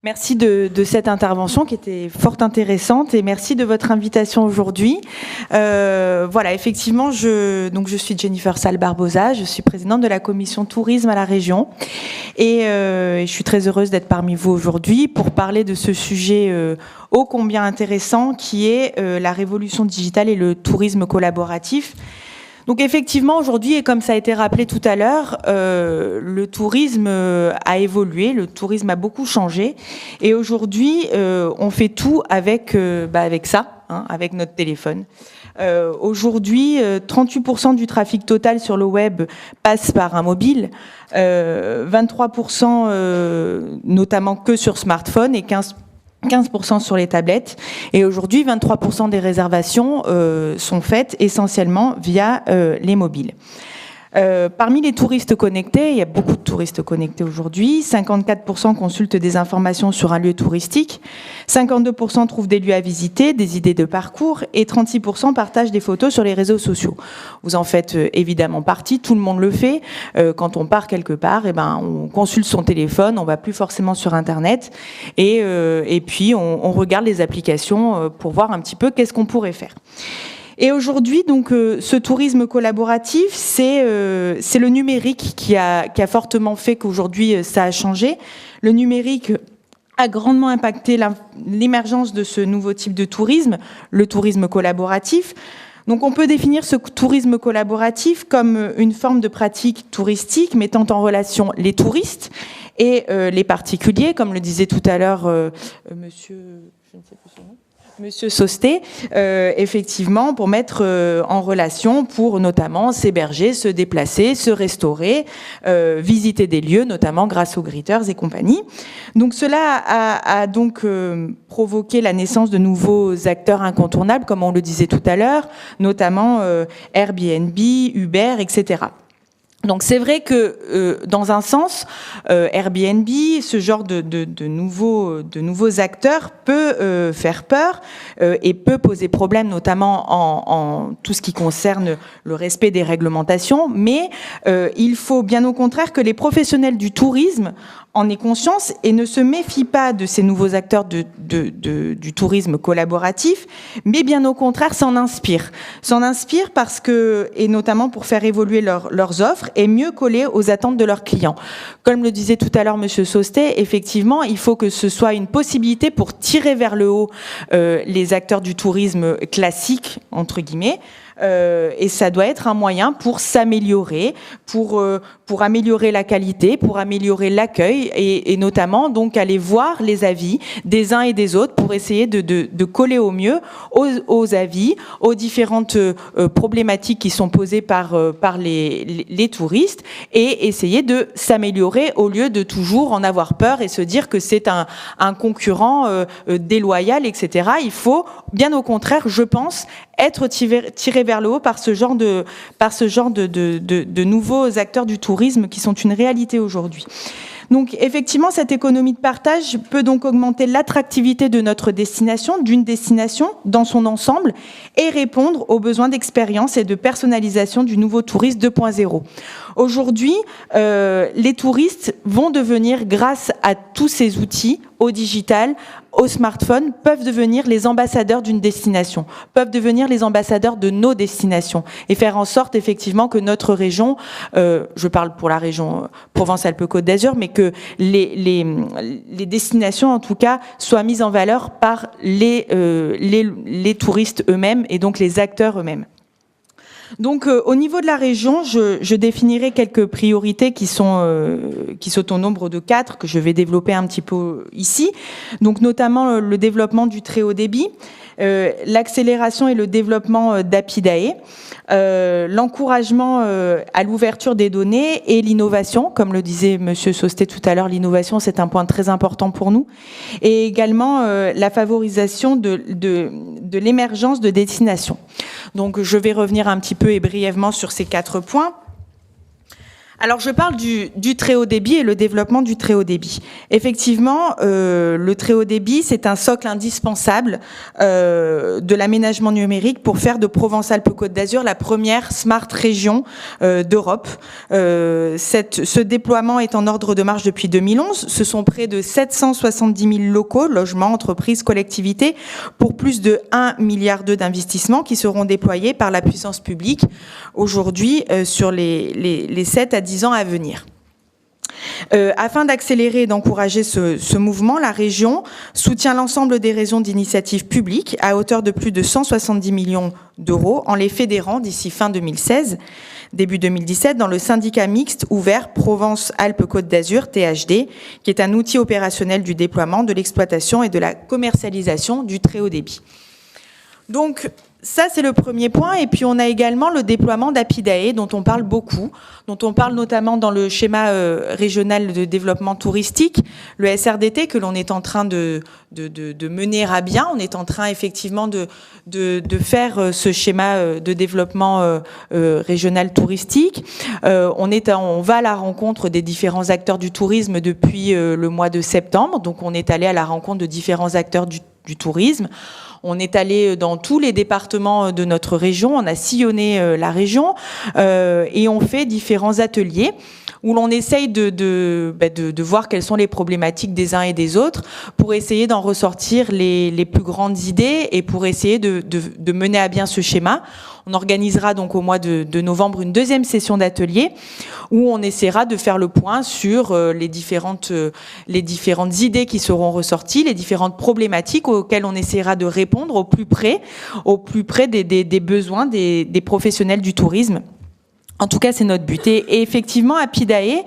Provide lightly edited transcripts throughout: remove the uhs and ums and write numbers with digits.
Merci de cette intervention qui était fort intéressante et merci de votre invitation aujourd'hui. Voilà, effectivement, je suis Jennifer Salles-Barbosa, je suis présidente de la commission tourisme à la région et je suis très heureuse d'être parmi vous aujourd'hui pour parler de ce sujet ô combien intéressant qui est la révolution digitale et le tourisme collaboratif. Donc effectivement, aujourd'hui, et comme ça a été rappelé tout à l'heure, le tourisme a évolué, le tourisme a beaucoup changé. Et aujourd'hui, on fait tout avec ça, hein, avec notre téléphone. Aujourd'hui, 38% du trafic total sur le web passe par un mobile, 23% notamment que sur smartphone et 15% sur les tablettes. Et aujourd'hui, 23% des réservations sont faites essentiellement via les mobiles. Parmi les touristes connectés, il y a beaucoup de touristes connectés aujourd'hui, 54% consultent des informations sur un lieu touristique, 52% trouvent des lieux à visiter, des idées de parcours et 36% partagent des photos sur les réseaux sociaux. Vous en faites évidemment partie, tout le monde le fait. Quand on part quelque part, on consulte son téléphone, on va plus forcément sur Internet et puis on regarde les applications pour voir un petit peu qu'est-ce qu'on pourrait faire. Et aujourd'hui, donc, ce tourisme collaboratif, c'est le numérique qui a fortement fait qu'aujourd'hui, ça a changé. Le numérique a grandement impacté l'émergence de ce nouveau type de tourisme, le tourisme collaboratif. Donc on peut définir ce tourisme collaboratif comme une forme de pratique touristique mettant en relation les touristes et les particuliers, comme le disait tout à l'heure monsieur, je ne sais plus son nom. Monsieur Sosté, effectivement, pour mettre en relation, pour notamment s'héberger, se déplacer, se restaurer, visiter des lieux, notamment grâce aux greeters et compagnie. Donc cela a donc provoqué la naissance de nouveaux acteurs incontournables, comme on le disait tout à l'heure, notamment Airbnb, Uber, etc. Donc c'est vrai que dans un sens, Airbnb, ce genre de nouveaux acteurs peut faire peur et peut poser problème, notamment en tout ce qui concerne le respect des réglementations. Mais il faut bien au contraire que les professionnels du tourisme en aient conscience et ne se méfient pas de ces nouveaux acteurs du tourisme collaboratif, mais bien au contraire s'en inspirent. S'en inspirent parce que, et notamment pour faire évoluer leurs offres et mieux coller aux attentes de leurs clients. Comme le disait tout à l'heure Monsieur Sosté, effectivement, il faut que ce soit une possibilité pour tirer vers le haut les acteurs du tourisme classique, entre guillemets, et ça doit être un moyen pour s'améliorer, pour améliorer la qualité, pour améliorer l'accueil et notamment donc aller voir les avis des uns et des autres pour essayer de coller au mieux aux avis, aux différentes problématiques qui sont posées par les touristes et essayer de s'améliorer au lieu de toujours en avoir peur et se dire que c'est un concurrent déloyal, etc. Il faut bien au contraire, je pense, être tiré vers le haut par ce genre de nouveaux acteurs du tourisme qui sont une réalité aujourd'hui. Donc effectivement, cette économie de partage peut donc augmenter l'attractivité de notre destination, d'une destination dans son ensemble, et répondre aux besoins d'expérience et de personnalisation du nouveau tourisme 2.0. Aujourd'hui, les touristes vont devenir, grâce à tous ces outils, au digital, au smartphone, peuvent devenir les ambassadeurs d'une destination, peuvent devenir les ambassadeurs de nos destinations et faire en sorte effectivement que notre région, je parle pour la région Provence-Alpes-Côte d'Azur, mais que les destinations en tout cas soient mises en valeur par les touristes eux-mêmes et donc les acteurs eux-mêmes. Donc au niveau de la région, je définirai quelques priorités qui sont au nombre de 4 que je vais développer un petit peu ici. Donc notamment le développement du très haut débit, l'accélération et le développement d'Apidae, l'encouragement à l'ouverture des données et l'innovation, comme le disait Monsieur Sosté tout à l'heure, l'innovation c'est un point très important pour nous, et également la favorisation de l'émergence de destinations. Donc je vais revenir un petit peu et brièvement sur ces 4 points. Alors, je parle du très haut débit et le développement du très haut débit. Effectivement, le très haut débit, c'est un socle indispensable de l'aménagement numérique pour faire de Provence-Alpes-Côte d'Azur la première smart région d'Europe. Ce déploiement est en ordre de marche depuis 2011. Ce sont près de 770 000 locaux, logements, entreprises, collectivités, pour plus de 1,2 milliard d'investissements qui seront déployés par la puissance publique aujourd'hui sur les 7 à 10 ans à venir. Afin d'accélérer et d'encourager ce mouvement, la région soutient l'ensemble des réseaux d'initiatives publiques à hauteur de plus de 170 millions d'euros en les fédérant d'ici fin 2016, début 2017, dans le syndicat mixte ouvert Provence-Alpes-Côte d'Azur, THD, qui est un outil opérationnel du déploiement, de l'exploitation et de la commercialisation du très haut débit. Donc, ça, c'est le premier point. Et puis, on a également le déploiement d'Apidae, dont on parle beaucoup, dont on parle notamment dans le schéma régional de développement touristique, le SRDT, que l'on est en train de mener à bien. On est en train, effectivement, de faire ce schéma de développement régional touristique. On va à la rencontre des différents acteurs du tourisme depuis le mois de septembre. Donc, on est allé à la rencontre de différents acteurs du tourisme. On est allé dans tous les départements de notre région, on a sillonné la région et on fait différents ateliers où l'on essaye de voir quelles sont les problématiques des uns et des autres pour essayer d'en ressortir les plus grandes idées et pour essayer de mener à bien ce schéma. On organisera donc au mois de novembre une deuxième session d'atelier où on essaiera de faire le point sur les différentes idées qui seront ressorties, les différentes problématiques auxquelles on essaiera de répondre au plus près des besoins des professionnels du tourisme. En tout cas, c'est notre but. Et effectivement, Apidae,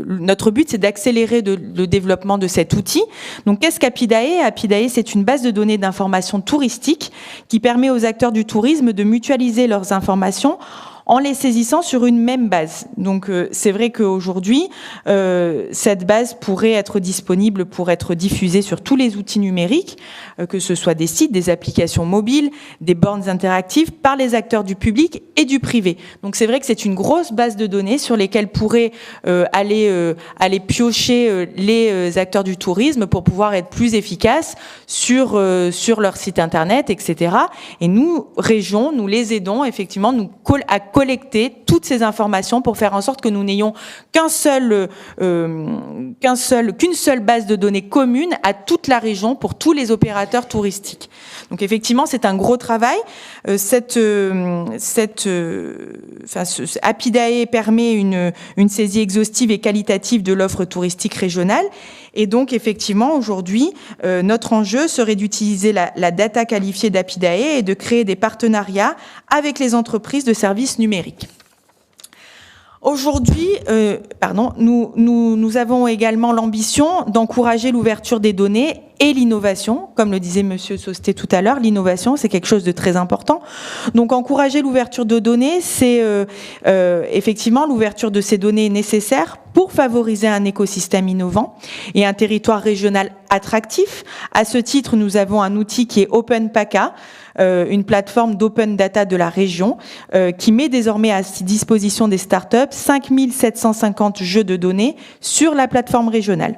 notre but, c'est d'accélérer le développement de cet outil. Donc, qu'est-ce qu'Apidae ? Apidae, c'est une base de données d'information touristique qui permet aux acteurs du tourisme de mutualiser leurs informations en les saisissant sur une même base. Donc, c'est vrai qu'aujourd'hui, cette base pourrait être disponible pour être diffusée sur tous les outils numériques, que ce soit des sites, des applications mobiles, des bornes interactives, par les acteurs du public et du privé. Donc, c'est vrai que c'est une grosse base de données sur lesquelles pourraient aller piocher les acteurs du tourisme pour pouvoir être plus efficaces sur leur site internet, etc. Et nous, région, nous les aidons effectivement à collecter toutes ces informations pour faire en sorte que nous n'ayons qu'une seule base de données commune à toute la région pour tous les opérateurs touristiques. Donc effectivement, c'est un gros travail. Apidae permet une saisie exhaustive et qualitative de l'offre touristique régionale. Et donc, effectivement, aujourd'hui, notre enjeu serait d'utiliser la data qualifiée d'Apidae et de créer des partenariats avec les entreprises de services numériques. Aujourd'hui, nous avons également l'ambition d'encourager l'ouverture des données et l'innovation. Comme le disait Monsieur Sosté tout à l'heure, l'innovation, c'est quelque chose de très important. Donc, encourager l'ouverture de données, c'est effectivement l'ouverture de ces données est nécessaire pour favoriser un écosystème innovant et un territoire régional attractif. À ce titre, nous avons un outil qui est OpenPACA, une plateforme d'open data de la région qui met désormais à disposition des startups 5750 jeux de données sur la plateforme régionale.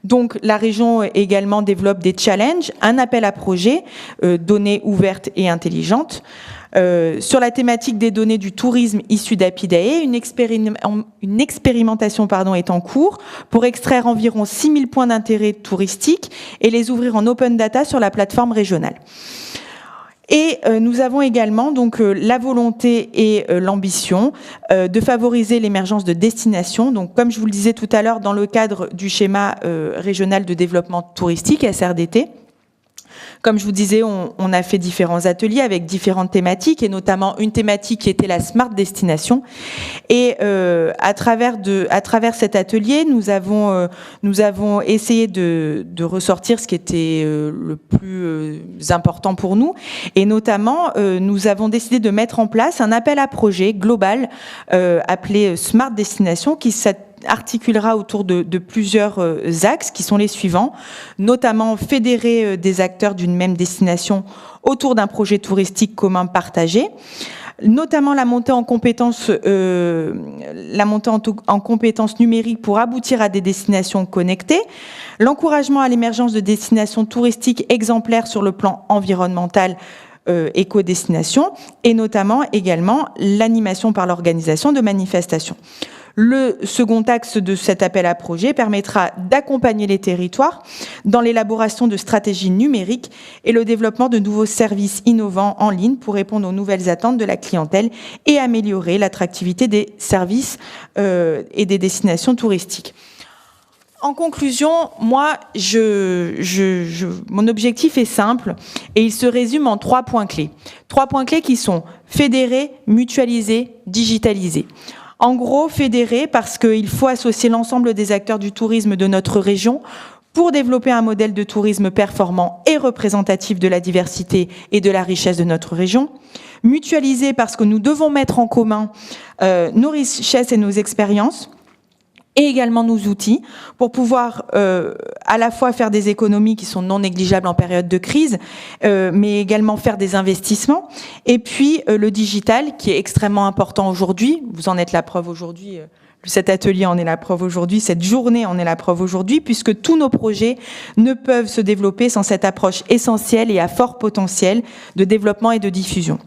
Donc, la région également développe des challenges, un appel à projets, données ouvertes et intelligentes. Sur la thématique des données du tourisme issues d'Apidae, une expérimentation est en cours pour extraire environ 6000 points d'intérêt touristiques et les ouvrir en open data sur la plateforme régionale. Et nous avons également donc la volonté et l'ambition de favoriser l'émergence de destinations. Donc, comme je vous le disais tout à l'heure, dans le cadre du schéma régional de développement touristique, SRDT, comme je vous disais, on a fait différents ateliers avec différentes thématiques et notamment une thématique qui était la Smart Destination. Et à travers cet atelier, nous avons essayé de ressortir ce qui était le plus important pour nous. Et notamment, nous avons décidé de mettre en place un appel à projet global appelé Smart Destination qui articulera autour de plusieurs axes qui sont les suivants, notamment fédérer des acteurs d'une même destination autour d'un projet touristique commun partagé, notamment la montée en compétences numériques pour aboutir à des destinations connectées, l'encouragement à l'émergence de destinations touristiques exemplaires sur le plan environnemental, éco-destination, et notamment également l'animation par l'organisation de manifestations. Le second axe de cet appel à projet permettra d'accompagner les territoires dans l'élaboration de stratégies numériques et le développement de nouveaux services innovants en ligne pour répondre aux nouvelles attentes de la clientèle et améliorer l'attractivité des services et des destinations touristiques. En conclusion, moi, mon objectif est simple et il se résume en 3 points clés. 3 points clés qui sont fédérer, mutualiser, digitaliser. En gros, fédérer parce qu'il faut associer l'ensemble des acteurs du tourisme de notre région pour développer un modèle de tourisme performant et représentatif de la diversité et de la richesse de notre région. Mutualiser parce que nous devons mettre en commun nos richesses et nos expériences, et également nos outils pour pouvoir à la fois faire des économies qui sont non négligeables en période de crise, mais également faire des investissements. Et puis le digital qui est extrêmement important aujourd'hui. Vous en êtes la preuve aujourd'hui. Cet atelier en est la preuve aujourd'hui, cette journée en est la preuve aujourd'hui, puisque tous nos projets ne peuvent se développer sans cette approche essentielle et à fort potentiel de développement et de diffusion.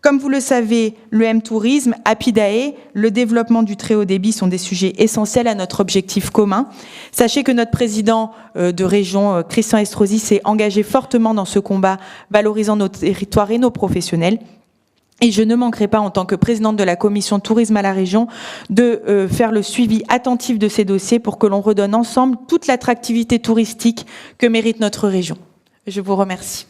Comme vous le savez, le M-Tourisme, Apidae, le développement du très haut débit sont des sujets essentiels à notre objectif commun. Sachez que notre président de région, Christian Estrosi, s'est engagé fortement dans ce combat, valorisant nos territoires et nos professionnels. Et je ne manquerai pas, en tant que présidente de la commission tourisme à la région, de faire le suivi attentif de ces dossiers pour que l'on redonne ensemble toute l'attractivité touristique que mérite notre région. Je vous remercie.